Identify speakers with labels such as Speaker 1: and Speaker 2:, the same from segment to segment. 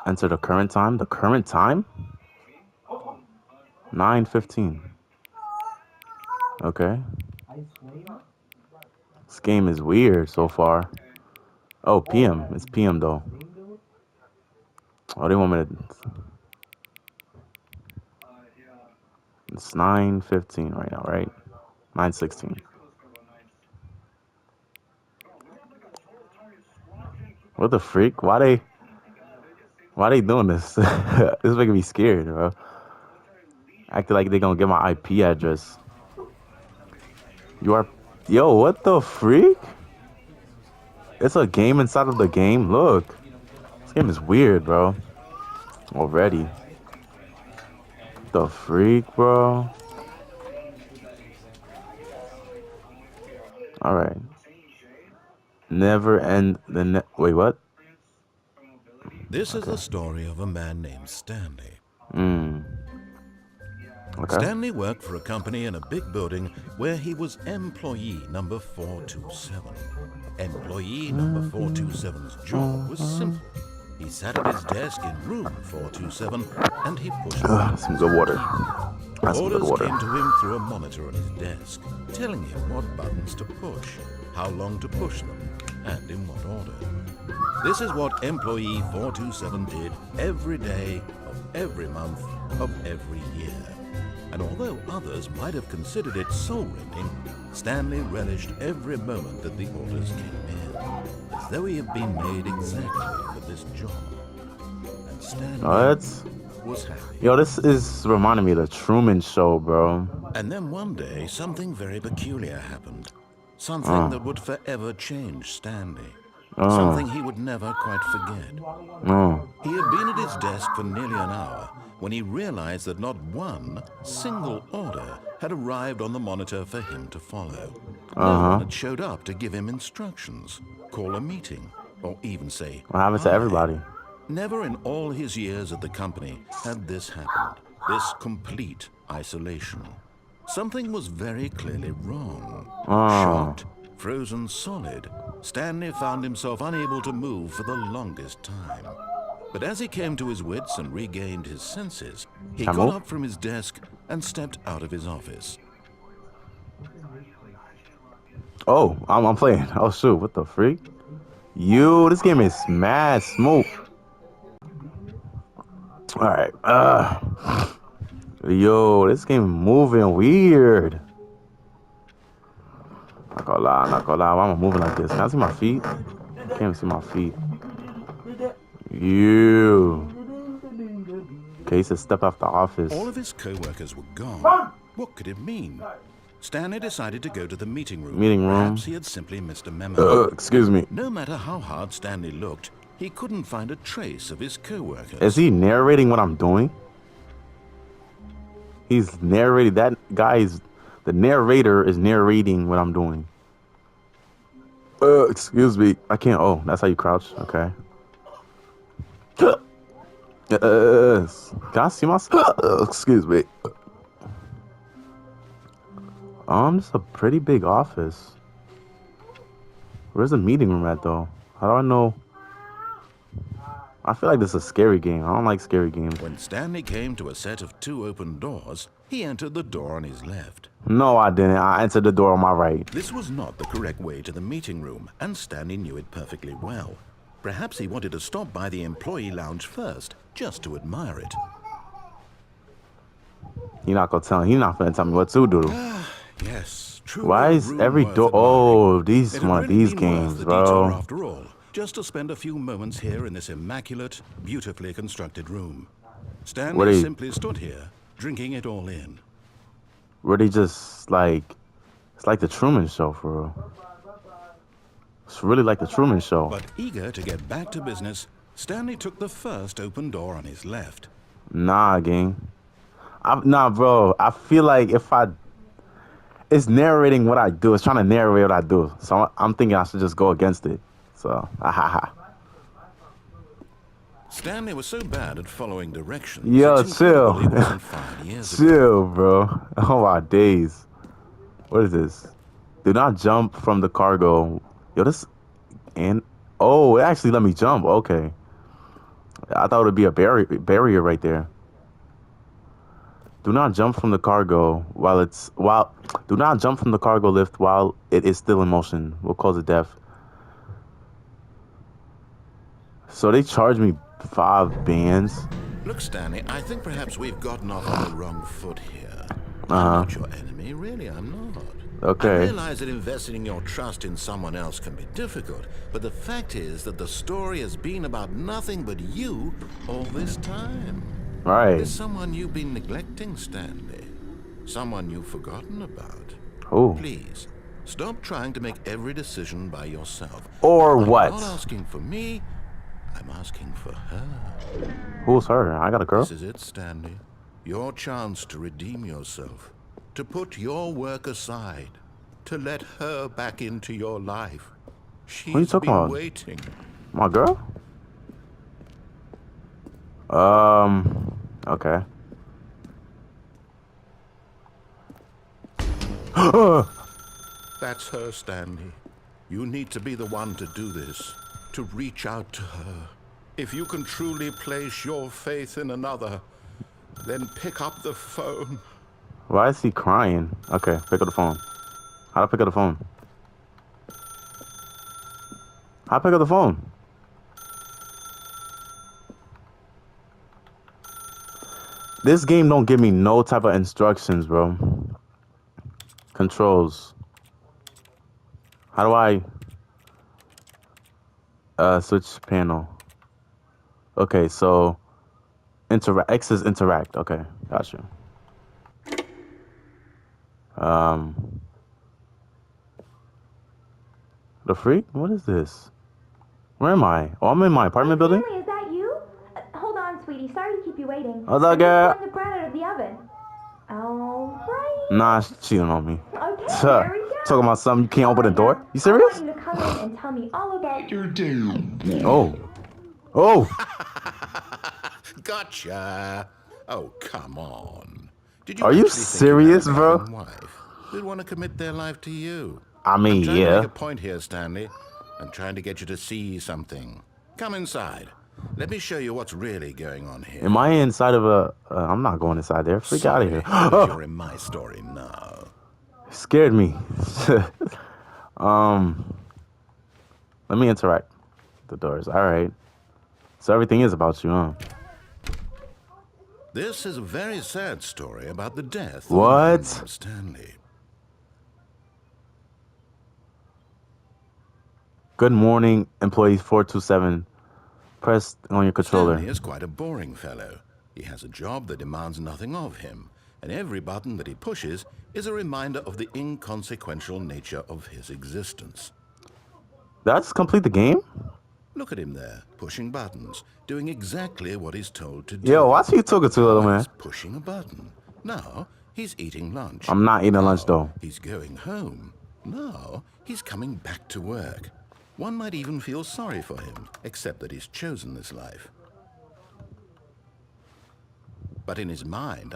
Speaker 1: Enter the current time. The current time? 9:15. Okay. This game is weird so far. Oh, PM. It's PM though. Oh, they want me to. It's 9:15 right now, right? 9:16. What the freak? Why they doing this? This is making me scared, bro. Acting like they gonna get my IP address. You are, yo, what the freak? It's a game inside of the game. Look, this game is weird, bro. Already. The freak, bro. All right. Never end the wait, what?
Speaker 2: This is the story of a man named Stanley.
Speaker 1: Okay.
Speaker 2: Stanley worked for a company in a big building where he was employee number 427. Employee number 427's job was simple. He sat at his desk in room 427 and he pushed
Speaker 1: some good water. That's some good
Speaker 2: orders
Speaker 1: water.
Speaker 2: came to him through a monitor on his desk, telling him what buttons to push, how long to push them, and in what order. This is what employee 427 did every day of every month of every year. And although others might have considered it soul-rending, Stanley relished every moment that the orders came in, as though he had been made exactly for this job. And Stanley was happy.
Speaker 1: Yo, this is reminding me of the Truman Show, bro.
Speaker 2: And then one day, something very peculiar happened. Something that would forever change Stanley. Something he would never quite forget. He had been at his desk for nearly an hour when he realized that not one single order had arrived on the monitor for him to follow. No one had showed up to give him instructions, call a meeting, or even say,
Speaker 1: What happened to everybody?
Speaker 2: Never in all his years at the company had this happened, this complete isolation. Something was very clearly wrong. Shocked, frozen solid, Stanley found himself unable to move for the longest time. But as he came to his wits and regained his senses, he got up from his desk and stepped out of his office.
Speaker 1: Oh, I'm playing. Oh shoot, what the freak? You, this game is mad smoke. All right. Yo, this game moving weird. Not gonna lie. Why am I moving like this? Can I see my feet? Can't even see my feet. You. Okay, he said step out the office.
Speaker 2: All of his co-workers were gone. What could it mean? Stanley decided to go to the meeting room. Perhaps he had simply missed a memo.
Speaker 1: Excuse me.
Speaker 2: No matter how hard Stanley looked, he couldn't find a trace of his co-workers.
Speaker 1: Is he narrating what I'm doing? He's narrating. That guy is... The narrator is narrating what I'm doing. Excuse me. I can't... Oh, that's how you crouch? Okay. Can I see myself? Excuse me. This is a pretty big office. Where's the meeting room at, though? How do I know? I feel like this is a scary game. I don't like scary games.
Speaker 2: When Stanley came to a set of 2 open doors, he entered the door on his left.
Speaker 1: No, I didn't. I entered the door on my right.
Speaker 2: This was not the correct way to the meeting room, and Stanley knew it perfectly well. Perhaps he wanted to stop by the employee lounge first, just to admire it.
Speaker 1: You're not gonna tell me. He's not gonna tell me what to do.
Speaker 2: Yes, true.
Speaker 1: Why is every door? Oh, these one of these games, bro.
Speaker 2: After all, just to spend a few moments here in this immaculate, beautifully constructed room. Stanley simply stood here, drinking it all in.
Speaker 1: Were they just like... It's like the Truman Show, for real. It's really like the Truman Show.
Speaker 2: But eager to get back to business, Stanley took the first open door on his left.
Speaker 1: Nah, gang. Nah, bro. I feel like if I... It's narrating what I do. It's trying to narrate what I do. So I'm thinking I should just go against it. So,
Speaker 2: Stanley was so bad at following directions.
Speaker 1: Yo, chill.
Speaker 2: Chill,
Speaker 1: bro. Oh, my days. What is this? Do not jump from the cargo. Yo, this... And... Oh, it actually let me jump. Okay. I thought it would be a barrier right there. Do not jump from the cargo while it's while. Do not jump from the cargo lift while it is still in motion. Will cause a death. So they charged me 5 bands.
Speaker 2: Look, Stanley, I think perhaps we've gotten off on the wrong foot here. I'm
Speaker 1: Uh
Speaker 2: not
Speaker 1: huh.
Speaker 2: your enemy, really, I'm not. I
Speaker 1: Okay.
Speaker 2: realize that investing your trust in someone else can be difficult, but the fact is that the story has been about nothing but you all this time.
Speaker 1: Right.
Speaker 2: There's someone you've been neglecting, Stanley. Someone you've forgotten about.
Speaker 1: Who?
Speaker 2: Please, stop trying to make every decision by yourself.
Speaker 1: Or
Speaker 2: I'm
Speaker 1: what?
Speaker 2: not asking for me, I'm asking for her.
Speaker 1: Who's her? I got a girl.
Speaker 2: This is it, Stanley. Your chance to redeem yourself. To put your work aside. To let her back into your life.
Speaker 1: What are you
Speaker 2: She's
Speaker 1: talking
Speaker 2: been
Speaker 1: about?
Speaker 2: waiting.
Speaker 1: My girl? Okay.
Speaker 2: That's her, Stanley. You need to be the one to do this. To reach out to her. If you can truly place your faith in another, then pick up the phone.
Speaker 1: Why is he crying? Okay, pick up the phone. How do I pick up the phone? How do I pick up the phone? This game don't give me no type of instructions, bro. Controls. How do I switch panel? Okay, so X is interact. Okay, gotcha. The freak? What is this? Where am I? Oh, I'm in my apartment building?
Speaker 3: Stanley, is that you? Hold on, sweetie. Sorry to keep you waiting.
Speaker 1: What's up,
Speaker 3: I'm
Speaker 1: girl?
Speaker 3: just pulling the bread out of the oven. All right.
Speaker 1: Nah, she don't know me.
Speaker 3: Okay, here we go.
Speaker 1: Talking about something you can't open the
Speaker 3: All
Speaker 1: door?
Speaker 3: right, now,
Speaker 1: You serious?
Speaker 3: I want you to come in and tell me all about your
Speaker 1: Oh. Oh.
Speaker 2: Gotcha. Oh, come on. Did
Speaker 1: Are you
Speaker 2: actually think
Speaker 1: serious,
Speaker 2: you had a
Speaker 1: bro?
Speaker 2: loving wife who'd want to commit their life to you?
Speaker 1: I mean,
Speaker 2: I'm trying to
Speaker 1: yeah.
Speaker 2: make a point here, Stanley. I'm trying to get you to see something. Come inside. Let me show you what's really going on here.
Speaker 1: Am I inside of a... I'm not going inside there. Freak out of here.
Speaker 2: But you're in my story now.
Speaker 1: Scared me. Let me interact with the doors. All right. So everything is about you, huh?
Speaker 2: This is a very sad story about the death
Speaker 1: What?
Speaker 2: of a man named Stanley.
Speaker 1: Good morning, employee 427. Press on your controller.
Speaker 2: Stanley is quite a boring fellow. He has a job that demands nothing of him, and every button that he pushes is a reminder of the inconsequential nature of his existence.
Speaker 1: That's complete the game?
Speaker 2: Look at him there, pushing buttons, doing exactly what he's told to do.
Speaker 1: Yo, why are you talking to little man?
Speaker 2: He's pushing a button. Now, he's eating lunch.
Speaker 1: I'm not eating
Speaker 2: Now,
Speaker 1: lunch, though.
Speaker 2: He's going home. Now, he's coming back to work. One might even feel sorry for him, except that he's chosen this life. But in his mind,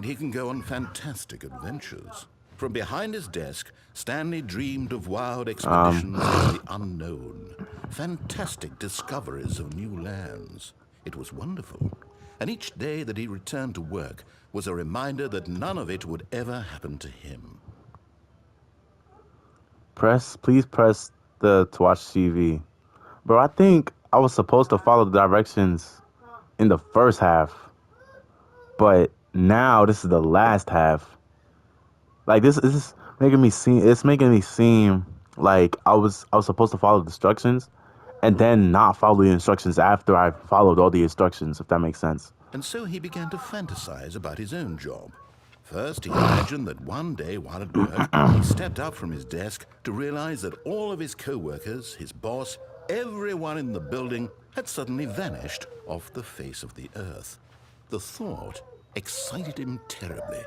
Speaker 2: he can go on fantastic adventures. From behind his desk, Stanley dreamed of wild expeditions into the unknown, fantastic discoveries of new lands. It was wonderful. And each day that he returned to work was a reminder that none of it would ever happen to him.
Speaker 1: Please press the to watch TV. Bro, I think I was supposed to follow the directions in the first half. But now this is the last half. Like this is making me seem like I was supposed to follow the instructions and then not follow the instructions after I followed all the instructions, if that makes sense.
Speaker 2: And so he began to fantasize about his own job. First, he imagined that one day while at work, he stepped up from his desk to realize that all of his co-workers, his boss, everyone in the building had suddenly vanished off the face of the earth. The thought excited him terribly.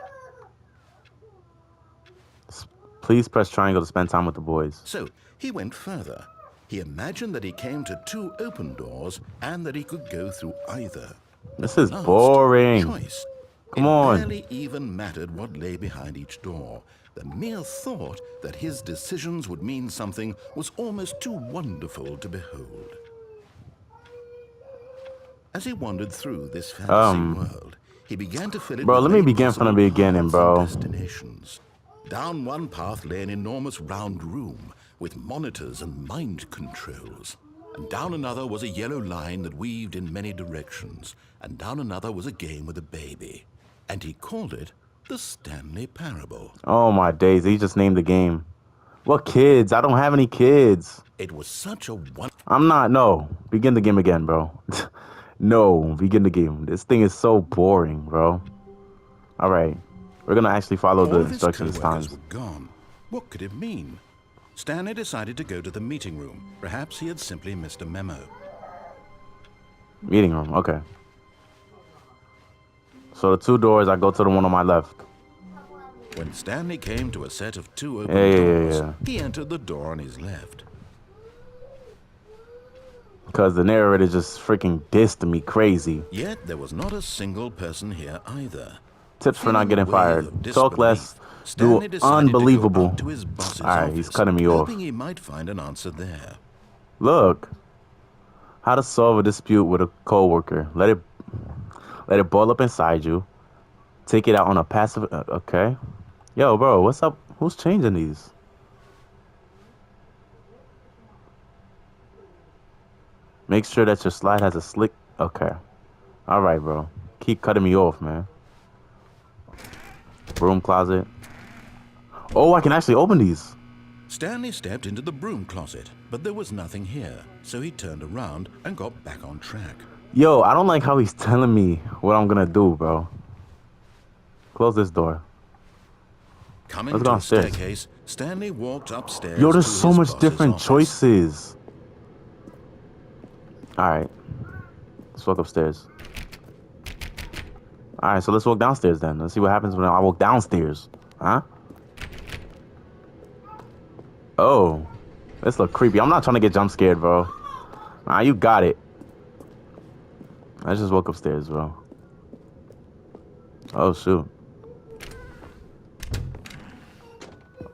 Speaker 1: Please press triangle to spend time with the boys.
Speaker 2: So he went further. He imagined that he came to 2 open doors and that he could go through either.
Speaker 1: This is
Speaker 2: Last,
Speaker 1: boring.
Speaker 2: Choice.
Speaker 1: Come
Speaker 2: It
Speaker 1: on.
Speaker 2: barely even mattered what lay behind each door. The mere thought that his decisions would mean something was almost too wonderful to behold. As he wandered through this fantasy world, he began to fill it
Speaker 1: Bro,
Speaker 2: with
Speaker 1: let me
Speaker 2: many
Speaker 1: begin from the
Speaker 2: possible
Speaker 1: beginning,
Speaker 2: paths and
Speaker 1: bro.
Speaker 2: destinations. Down one path lay an enormous round room with monitors and mind controls. And down another was a yellow line that weaved in many directions. And down another was a game with a baby. And he called it the Stanley Parable.
Speaker 1: Oh my days, he just named the game. What kids? I don't have any kids.
Speaker 2: It was such a
Speaker 1: No. Begin the game again, bro. No, begin the game. This thing is so boring, bro. All right. We're going to actually follow the
Speaker 2: All of his
Speaker 1: instructions this time.
Speaker 2: co-workers were gone. What could it mean? Stanley decided to go to the meeting room. Perhaps he had simply missed a memo.
Speaker 1: Meeting room, okay. So the 2 doors, I go to the one on my left.
Speaker 2: When Stanley came to a set of 2 open doors,
Speaker 1: Yeah.
Speaker 2: he entered the door on his left.
Speaker 1: Because the narrator just freaking dissed me crazy.
Speaker 2: Yet there was not a single person here either.
Speaker 1: Tips for not
Speaker 2: Feeling
Speaker 1: getting
Speaker 2: a wave
Speaker 1: fired.
Speaker 2: of
Speaker 1: Talk
Speaker 2: disbelief,
Speaker 1: less.
Speaker 2: Stanley
Speaker 1: Do
Speaker 2: decided to go
Speaker 1: unbelievable.
Speaker 2: up to his boss's
Speaker 1: Alright, he's
Speaker 2: office,
Speaker 1: cutting me off.
Speaker 2: hoping he might find an answer there.
Speaker 1: Look. How to solve a dispute with a coworker. Let it boil up inside you. Take it out on a passive... okay. Yo, bro, what's up? Who's changing these? Make sure that your slide has a slick... okay. Alright, bro. Keep cutting me off, man. Broom closet. Oh, I can actually open these.
Speaker 2: Stanley stepped into the broom closet, but there was nothing here, so he turned around and got back on track.
Speaker 1: Yo, I don't like how he's telling me what I'm gonna do, bro. Close this door.
Speaker 2: Coming
Speaker 1: Let's
Speaker 2: to
Speaker 1: go
Speaker 2: a
Speaker 1: upstairs.
Speaker 2: staircase, Stanley walked upstairs.
Speaker 1: Yo, there's
Speaker 2: to
Speaker 1: so
Speaker 2: his
Speaker 1: much
Speaker 2: boss's
Speaker 1: different
Speaker 2: office.
Speaker 1: choices. Alright. Let's walk upstairs. Alright, so let's walk downstairs then. Let's see what happens when I walk downstairs. Huh? Oh. This look creepy. I'm not trying to get jump scared, bro. Nah, you got it. I just walk upstairs, bro. Oh, shoot.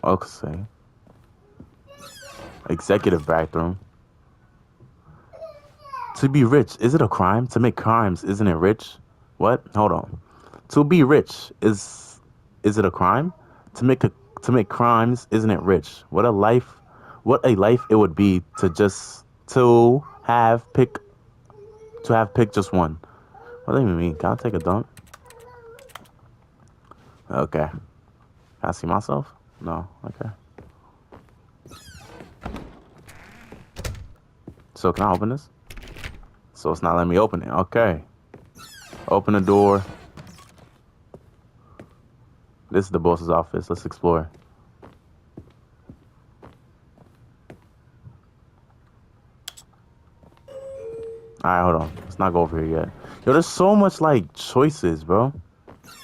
Speaker 1: Okay. Executive bathroom. To be rich, is it a crime? To make crimes, isn't it rich? What? Hold on. To be rich, is it a crime? To make crimes, isn't it rich? What a life it would be to have picked just one. What do you mean? Can I take a dump? Okay. Can I see myself? No. Okay. So can I open this? So it's not letting me open it. Okay. Open the door. This is the boss's office. Let's explore. Alright, hold on. Let's not go over here yet. Yo, there's so much, like, choices, bro.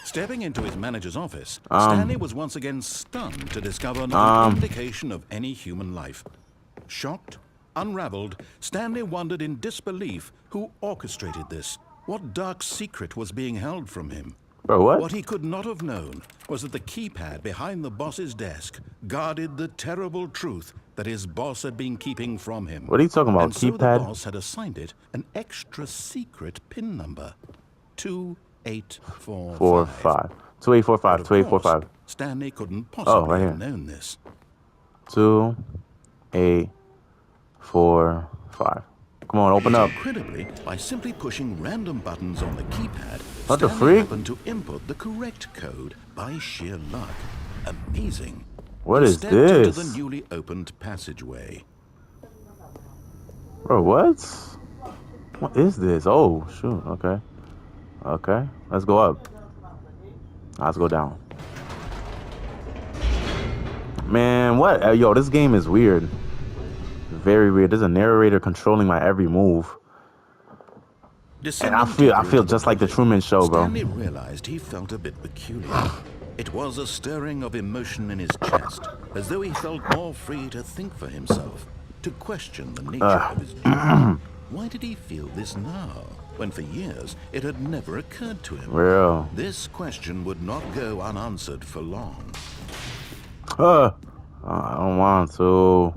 Speaker 2: Stepping into his manager's office, Stanley was once again stunned to discover not an indication of any human life. Shocked, unraveled, Stanley wondered in disbelief who orchestrated this. What dark secret was being held from him?
Speaker 1: Bro, what?
Speaker 2: What he could not have known was that the keypad behind the boss's desk guarded the terrible truth that his boss had been keeping from him.
Speaker 1: What are you talking about?
Speaker 2: And so the
Speaker 1: Keypad?
Speaker 2: boss had assigned it an extra secret PIN number. 2845.
Speaker 1: 4-5. 2845.
Speaker 2: But of
Speaker 1: 2845.
Speaker 2: course, Stanley couldn't possibly
Speaker 1: right
Speaker 2: have
Speaker 1: here.
Speaker 2: known this.
Speaker 1: 2, 8, 4, 5. Come on, open up.
Speaker 2: Incredibly, by simply pushing random buttons on the keypad,
Speaker 1: What the
Speaker 2: Stanley
Speaker 1: freak?
Speaker 2: happened to input the correct code by sheer luck. Amazing.
Speaker 1: What
Speaker 2: He
Speaker 1: is
Speaker 2: stepped into
Speaker 1: this?
Speaker 2: the newly opened passageway.
Speaker 1: Bro, what? What is this? Oh, shoot. Okay. Okay. Let's go up. Let's go down. Man, what? Yo, this game is weird. Very weird. There's a narrator controlling my every move. And I feel just like the Truman Show, bro.
Speaker 2: Stanley realized he felt a bit peculiar. It was a stirring of emotion in his chest, as though he felt more free to think for himself, to question the nature of his job. Why did he feel this now, when for years it had never occurred to him?
Speaker 1: Real.
Speaker 2: This question would not go unanswered for long.
Speaker 1: I don't want to.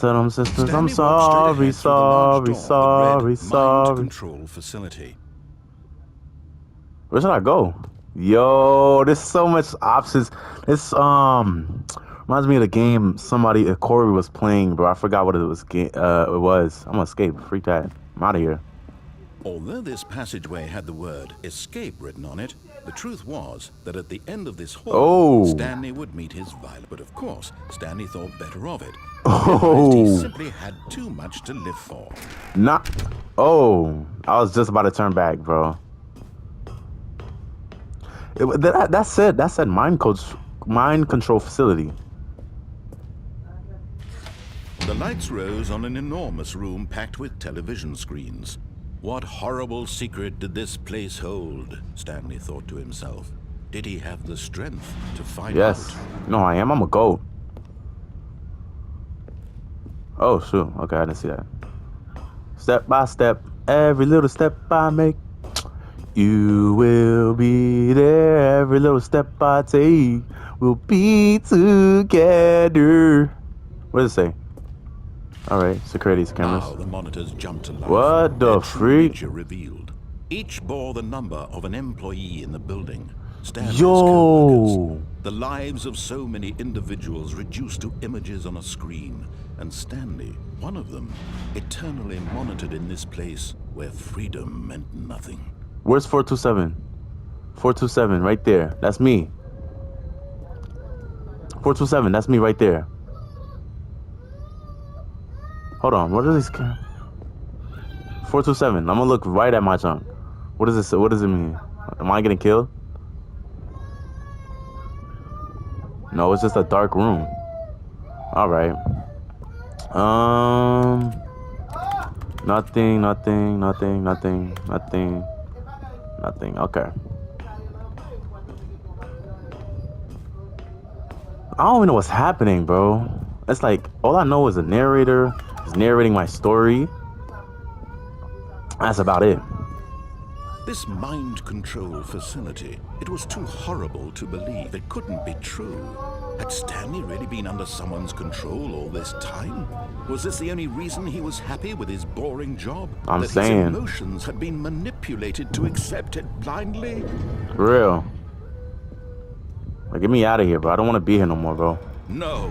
Speaker 1: tell them sisters I'm
Speaker 2: Stanley walked straight
Speaker 1: sorry,
Speaker 2: ahead through the large
Speaker 1: sorry,
Speaker 2: door that read
Speaker 1: sorry,
Speaker 2: Mind
Speaker 1: sorry.
Speaker 2: Control Facility.
Speaker 1: Where should I go? Yo, there's so much options. This reminds me of the game Corey was playing, bro. I forgot what it was. It was. I'm gonna escape. Freak that. I'm out of here.
Speaker 2: Although this passageway had the word escape written on it, the truth was that at the end of this hall,
Speaker 1: Oh.
Speaker 2: Stanley would meet his violet. But of course, Stanley thought better of it.
Speaker 1: Oh.
Speaker 2: He simply had too much to live for.
Speaker 1: Not. Oh, I was just about to turn back, bro. That said mind control facility.
Speaker 2: The lights rose on an enormous room packed with television screens. What horrible secret did this place hold? Stanley thought to himself. Did he have the strength to find out?
Speaker 1: Yes. No, I am. I'm a goat. Oh, shoot. Okay, I didn't see that. Step by step, every little step I make, you will be there. Every little step I take, we'll be together. What does it say? All right, security cameras.
Speaker 2: Now the monitors jumped to life.
Speaker 1: What the
Speaker 2: Their true
Speaker 1: freak?
Speaker 2: nature revealed. Each bore the number of an employee in the building. Stanley's
Speaker 1: Yo.
Speaker 2: co-workers. The lives of so many individuals reduced to images on a screen. And Stanley, one of them, eternally monitored in this place where freedom meant nothing.
Speaker 1: Where's 427? 427, right there. That's me. 427, that's me right there. Hold on, what are these? 427, I'm gonna look right at my junk. What does this? What does it mean? Am I getting killed? No, it's just a dark room. All right. Nothing. Okay. I don't even know what's happening, bro. It's like all I know is the narrator is narrating my story. That's about it.
Speaker 2: This mind control facility, it was too horrible to believe. It couldn't be true. Had Stanley really been under someone's control all this time? Was this the only reason he was happy with his boring job?
Speaker 1: I'm saying.
Speaker 2: His emotions had been manipulated to accept it blindly?
Speaker 1: For real. Like, get me out of here, bro. I don't want to be here no more, bro.
Speaker 2: No.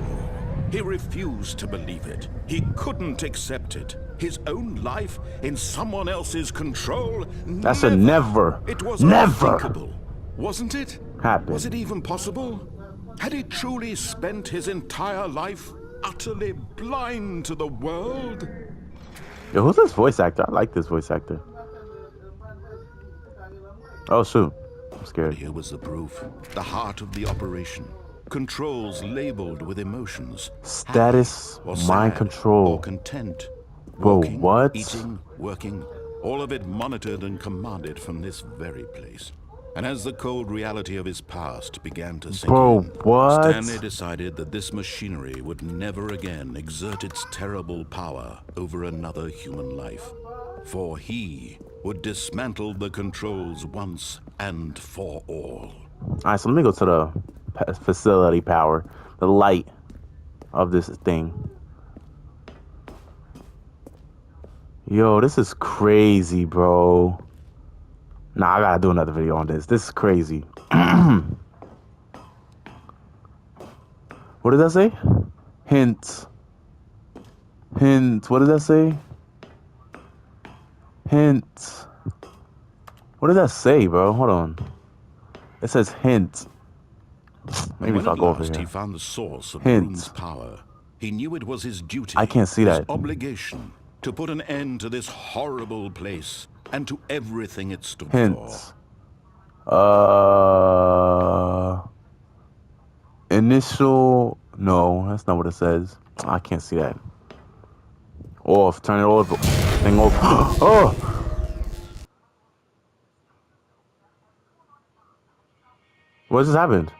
Speaker 2: He refused to believe it. He couldn't accept it. His own life in someone else's control?
Speaker 1: That's a never.
Speaker 2: It was
Speaker 1: Never.
Speaker 2: unthinkable, wasn't it?
Speaker 1: Happened.
Speaker 2: Was it even possible? Had he truly spent his entire life utterly blind to the world?
Speaker 1: Yo, who's this voice actor? I like this voice actor. Oh, shoot. I'm scared.
Speaker 2: Here was the proof. The heart of the operation. Controls labeled with emotions.
Speaker 1: Status,
Speaker 2: or
Speaker 1: mind
Speaker 2: sad,
Speaker 1: control.
Speaker 2: or content.
Speaker 1: Whoa,
Speaker 2: Walking,
Speaker 1: what?
Speaker 2: Eating, working, all of it monitored and commanded from this very place. And as the cold reality of his past began to sink
Speaker 1: Bro,
Speaker 2: in,
Speaker 1: what?
Speaker 2: Stanley decided that this machinery would never again exert its terrible power over another human life. For he would dismantle the controls once and for all.
Speaker 1: All right, so let me go to the facility power, the light of this thing. Yo, this is crazy, bro. Nah, I gotta do another video on this. This is crazy. What did that say? Hint. Hint. What did that say? Hint. What did that say, bro? Hold on. It says hint. Maybe if I go over
Speaker 2: He
Speaker 1: here.
Speaker 2: found the source of
Speaker 1: Hint.
Speaker 2: the room's power. He knew it was his duty.
Speaker 1: I can't see
Speaker 2: his
Speaker 1: that.
Speaker 2: obligation to put an end to this horrible place and to everything it stood
Speaker 1: Hints.
Speaker 2: for.
Speaker 1: Initial. No, that's not what it says. I can't see that. Off. Turn it over. Thing over. Oh! What just happened?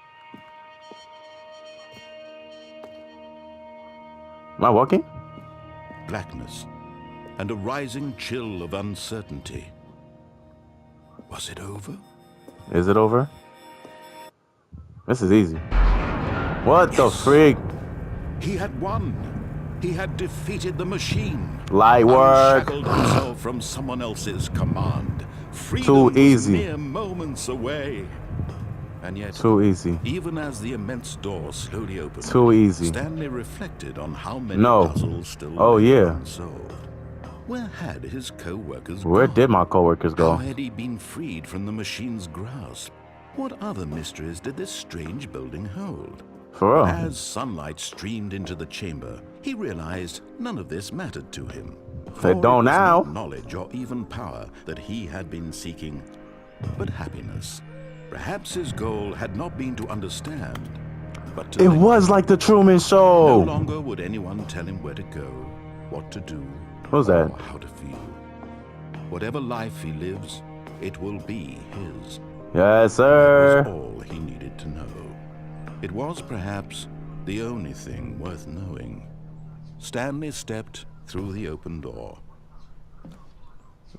Speaker 1: Am I walking?
Speaker 2: Blackness and a rising chill of uncertainty. Was it over?
Speaker 1: Is it over? This is easy. What the freak?
Speaker 2: He had won. He had defeated the machine.
Speaker 1: Light work.
Speaker 2: Unshackled himself from someone else's command. Freedom
Speaker 1: Too
Speaker 2: was
Speaker 1: easy.
Speaker 2: mere moments away. And yet,
Speaker 1: Too easy.
Speaker 2: even as the immense door slowly opened,
Speaker 1: Too easy.
Speaker 2: Stanley reflected on how many
Speaker 1: No.
Speaker 2: puzzles still
Speaker 1: Oh,
Speaker 2: lay
Speaker 1: yeah.
Speaker 2: unsolved. Where had his co-workers
Speaker 1: Where
Speaker 2: gone?
Speaker 1: did my coworkers go?
Speaker 2: How had he been freed from the machine's grasp? What other mysteries did this strange building hold?
Speaker 1: For real.
Speaker 2: As sunlight streamed into the chamber, he realized none of this mattered to him.
Speaker 1: If it
Speaker 2: For
Speaker 1: don't
Speaker 2: was
Speaker 1: now.
Speaker 2: not knowledge or even power that he had been seeking, but happiness. Perhaps his goal had not been to understand, but to
Speaker 1: It
Speaker 2: live.
Speaker 1: was like the Truman
Speaker 2: No
Speaker 1: Show.
Speaker 2: longer would anyone tell him where to go, what to do,
Speaker 1: What was that?
Speaker 2: or how to feel. Whatever life he lives, it will be his.
Speaker 1: Yes,
Speaker 2: That
Speaker 1: sir.
Speaker 2: was all he needed to know. It was perhaps the only thing worth knowing. Stanley stepped through the open door.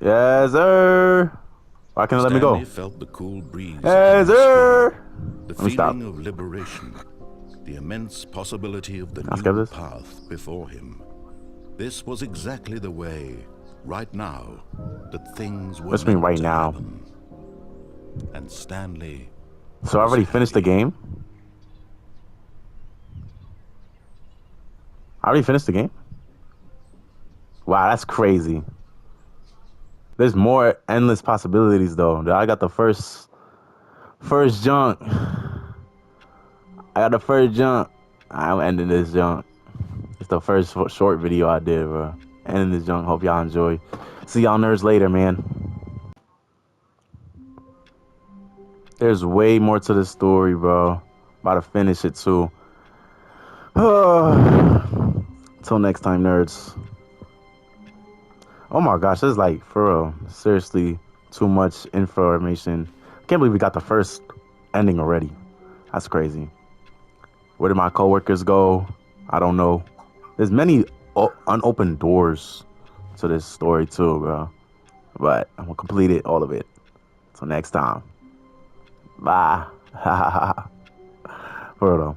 Speaker 1: Yes, sir. Why can't it let me go?
Speaker 2: Stanley felt the cool breeze.
Speaker 1: Yes,
Speaker 2: on his
Speaker 1: sir.
Speaker 2: skin, the
Speaker 1: Let me stop.
Speaker 2: feeling of liberation, the immense possibility of the
Speaker 1: I'll skip
Speaker 2: new
Speaker 1: this.
Speaker 2: path before him. This was exactly the way, right now, that things were
Speaker 1: What's mean
Speaker 2: meant
Speaker 1: right
Speaker 2: to
Speaker 1: now?
Speaker 2: happen. And Stanley
Speaker 1: So I
Speaker 2: was
Speaker 1: already finished the
Speaker 2: happy.
Speaker 1: game? I already finished the game? Wow, that's crazy. There's more endless possibilities though. I got the first junk. I got the first junk. I'm ending this junk. It's the first short video I did, bro. Ending this junk. Hope y'all enjoy. See y'all nerds later, man. There's way more to the story, bro. About to finish it too. Till next time, nerds. Oh my gosh, this is like, for real, seriously, too much information. I can't believe we got the first ending already. That's crazy. Where did my coworkers go? I don't know. There's many unopened doors to this story too, bro. But I'm gonna complete it, all of it. Till next time. Bye. For real though.